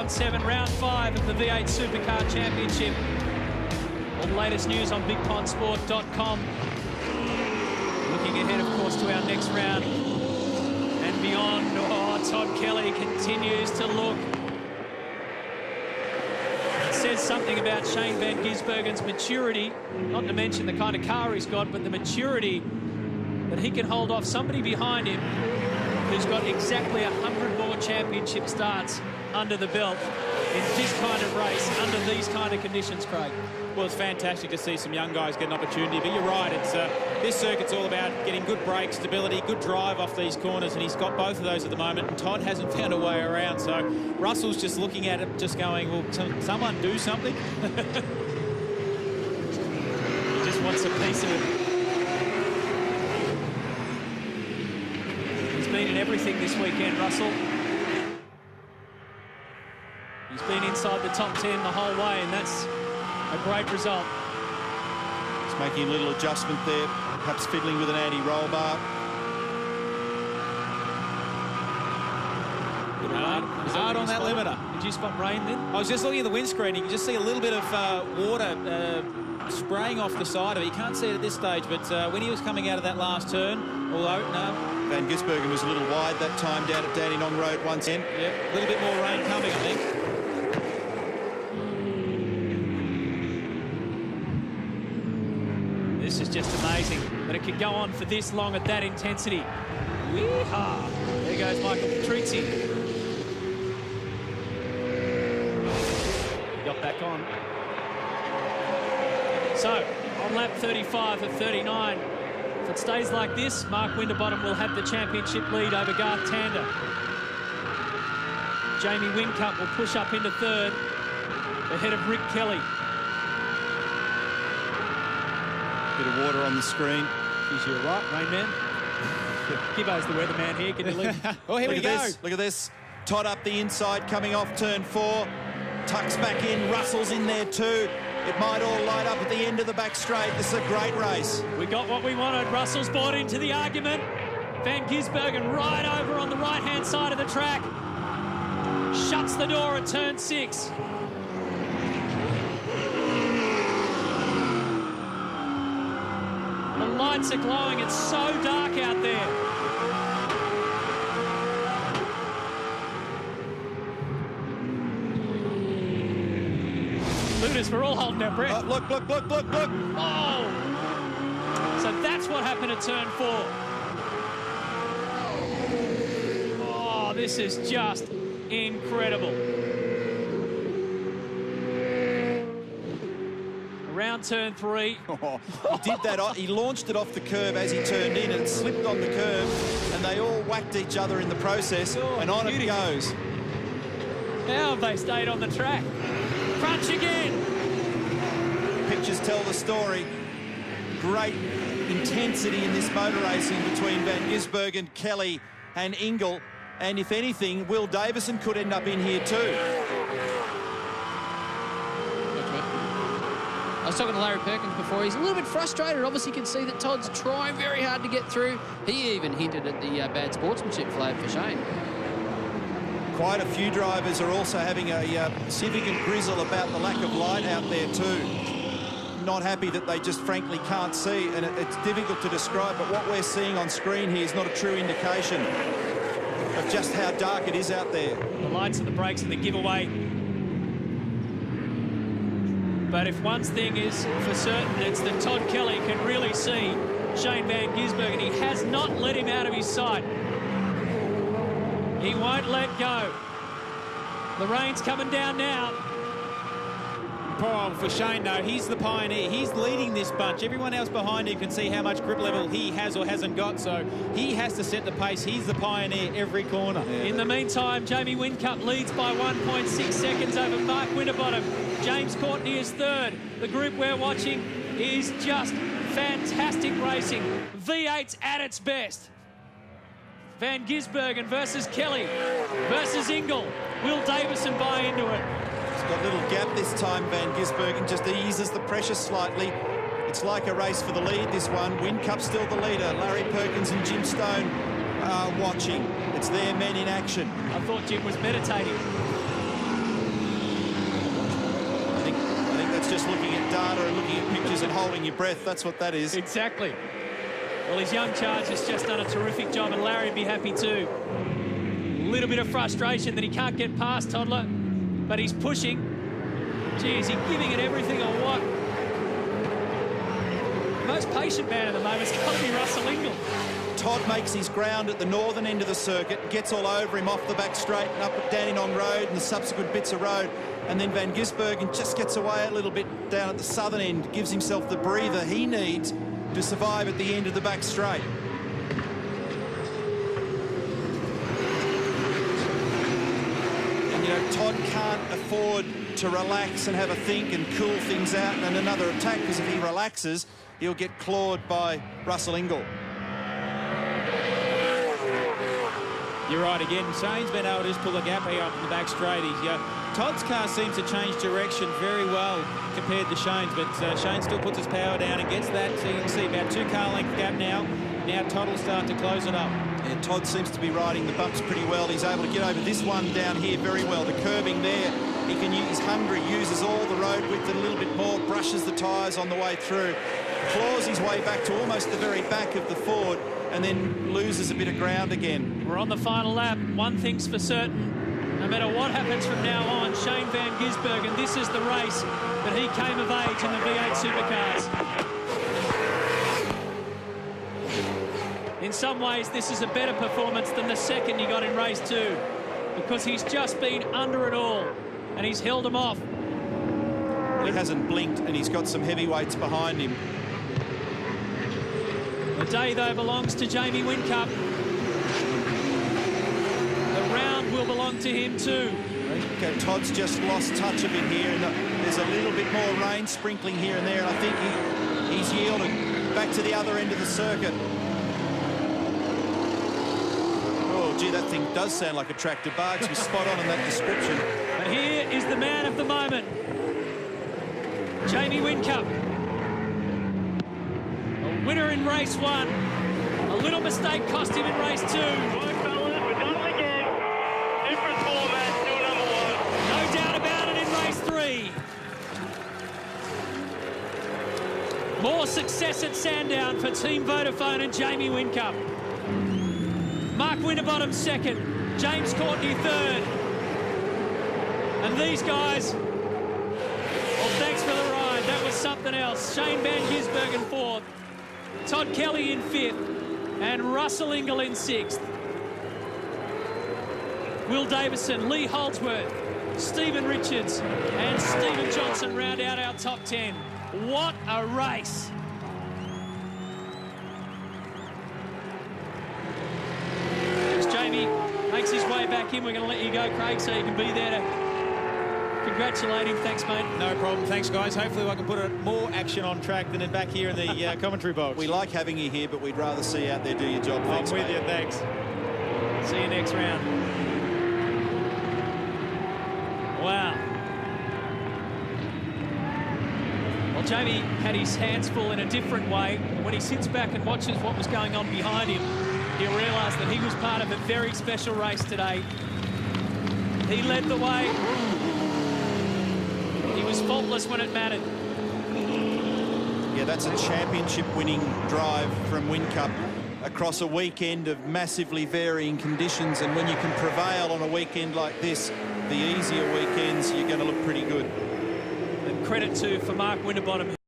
7-on-7, round 5 of the V8 Supercar Championship. All the latest news on BigPondSport.com. Looking ahead, of course, to our next round and beyond. Oh, Todd Kelly continues to look. It says something about Shane Van Gisbergen's maturity, not to mention the kind of car he's got, but the maturity that he can hold off somebody behind him who's got exactly 100 more championship starts under the belt in this kind of race, under these kind of conditions, Craig. Well, it's fantastic to see some young guys get an opportunity, but you're right, it's this circuit's all about getting good brake stability, good drive off these corners, and he's got both of those at the moment, and Todd hasn't found a way around, so Russell's just looking at it, just going, well, someone do something. He just wants a piece of it. He's been in everything this weekend, Russell. He's been inside the top 10 the whole way, and that's a great result. He's making a little adjustment there, perhaps fiddling with an anti-roll bar. Hard on that limiter. Did you spot rain then? I was just looking at the windscreen. You can just see a little bit of water spraying off the side of it. You can't see it at this stage, but when he was coming out of that last turn, although, no. Van Gisbergen was a little wide that time down at Dandenong Road once in. Yeah, a little bit more rain coming, I think. This is just amazing that it could go on for this long at that intensity. Wee-haw. There goes Michael Petrucci. He got back on. So, on lap 35 of 39, if it stays like this, Mark Winterbottom will have the championship lead over Garth Tander. Jamie Whincup will push up into third, ahead of Rick Kelly. Bit of water on the screen. Is you right, Rain Man? Gibbo's the weatherman here. Can you leave? Oh, here we go. Look at this. Todd up the inside, coming off turn 4. Tucks back in. Russell's in there too. It might all light up at the end of the back straight. This is a great race. We got what we wanted. Russell's bought into the argument. Van Gisbergen right over on the right-hand side of the track. Shuts the door at turn 6. The lights are glowing. It's so dark out there. Ludas, we're all holding our breath. Look. Oh! So that's what happened at turn 4. Oh, this is just incredible. Around turn 3. Oh, he did that. He launched it off the curb as he turned in, and it slipped on the curb, and they all whacked each other in the process, and on it goes. How have they stayed on the track? Crunch again. Pictures tell the story. Great intensity in this motor racing between Van Gisbergen, Kelly and Ingall. And if anything, Will Davison could end up in here too. I was talking to Larry Perkins before. He's a little bit frustrated. Obviously, you can see that Todd's trying very hard to get through. He even hinted at the bad sportsmanship flag for Shane. Quite a few drivers are also having a significant grizzle about the lack of light out there too. Not happy that they just frankly can't see, and it's difficult to describe, but what we're seeing on screen here is not a true indication of just how dark it is out there. The lights and the brakes and the giveaway. But if one thing is for certain, it's that Todd Kelly can really see Shane Van Gisbergen. He has not let him out of his sight. He won't let go. The rain's coming down now. Oh, for Shane, though, he's the pioneer. He's leading this bunch. Everyone else behind him can see how much grip level he has or hasn't got, so he has to set the pace. He's the pioneer every corner. Yeah. In the meantime, Jamie Whincup leads by 1.6 seconds over Mark Winterbottom. James Courtney is third. The group we're watching is just fantastic racing. V8's at its best. Van Gisbergen versus Kelly versus Ingall. Will Davison buy into it? He's got a little gap this time, Van Gisbergen just eases the pressure slightly. It's like a race for the lead, this one. Whincup still the leader. Larry Perkins and Jim Stone are watching. It's their men in action. I thought Jim was meditating. holding your breath. That's what that is. Exactly. Well, his young charge has just done a terrific job, and Larry would be happy too. A little bit of frustration that he can't get past Toddler, but he's pushing. Gee, is he giving it everything or what? The most patient man at the moment has got to be Russell Ingall. Todd makes his ground at the northern end of the circuit, gets all over him off the back straight and up at Dandenong Road and the subsequent bits of road. And then Van Gisbergen just gets away a little bit down at the southern end, gives himself the breather he needs to survive at the end of the back straight. And, you know, Todd can't afford to relax and have a think and cool things out and another attack, because if he relaxes, he'll get clawed by Russell Ingall. You're right again. Shane's been able to just pull the gap here up in the back straight. Todd's car seems to change direction very well compared to Shane's, but Shane still puts his power down and gets that. So you can see about 2 car length gap now. Now Todd will start to close it up. Yeah, Todd seems to be riding the bumps pretty well. He's able to get over this one down here very well. The curbing there, he can use, he's hungry, uses all the road width and a little bit more, brushes the tyres on the way through, claws his way back to almost the very back of the Ford, and then loses a bit of ground again. We're on the final lap. One thing's for certain. No matter what happens from now on, Shane Van Gisbergen, this is the race that he came of age in the V8 Supercars. In some ways, this is a better performance than the second he got in race 2, because he's just been under it all, and he's held them off. He hasn't blinked, and he's got some heavyweights behind him. The day, though, belongs to Jamie Whincup. The round will belong to him too. I think Todd's just lost touch of it here, and there's a little bit more rain sprinkling here and there, and I think he's yielded back to the other end of the circuit. Oh, gee, that thing does sound like a tractor barge. He's spot on in that description. But here is the man of the moment, Jamie Whincup. Winner in race 1. A little mistake cost him in race 2. Right, fellas, we've done it again. Different format, still number 1. No doubt about it in race 3. More success at Sandown for Team Vodafone and Jamie Whincup. Mark Winterbottom 2nd. James Courtney 3rd. And these guys, well, thanks for the ride. That was something else. Shane Van Gisbergen 4th. Todd Kelly in 5th, and Russell Ingall in 6th. Will Davison, Lee Holdsworth, Stephen Richards, and Stephen Johnson round out our top 10. What a race! As Jamie makes his way back in, we're going to let you go, Craig, so you can be there to congratulate him. Thanks, mate. No problem. Thanks, guys. Hopefully I can put more action on track than back here in the commentary box. We like having you here, but we'd rather see you out there do your job. Thanks, I'm with mate. you. Thanks. See you next round. Wow. Well, Jamie had his hands full in a different way. When he sits back and watches what was going on behind him, he'll realise that he was part of a very special race today. He led the way. He was faultless when it mattered. Yeah, that's a championship-winning drive from Whincup across a weekend of massively varying conditions, and when you can prevail on a weekend like this, the easier weekends, you're going to look pretty good. And credit to for Mark Winterbottom.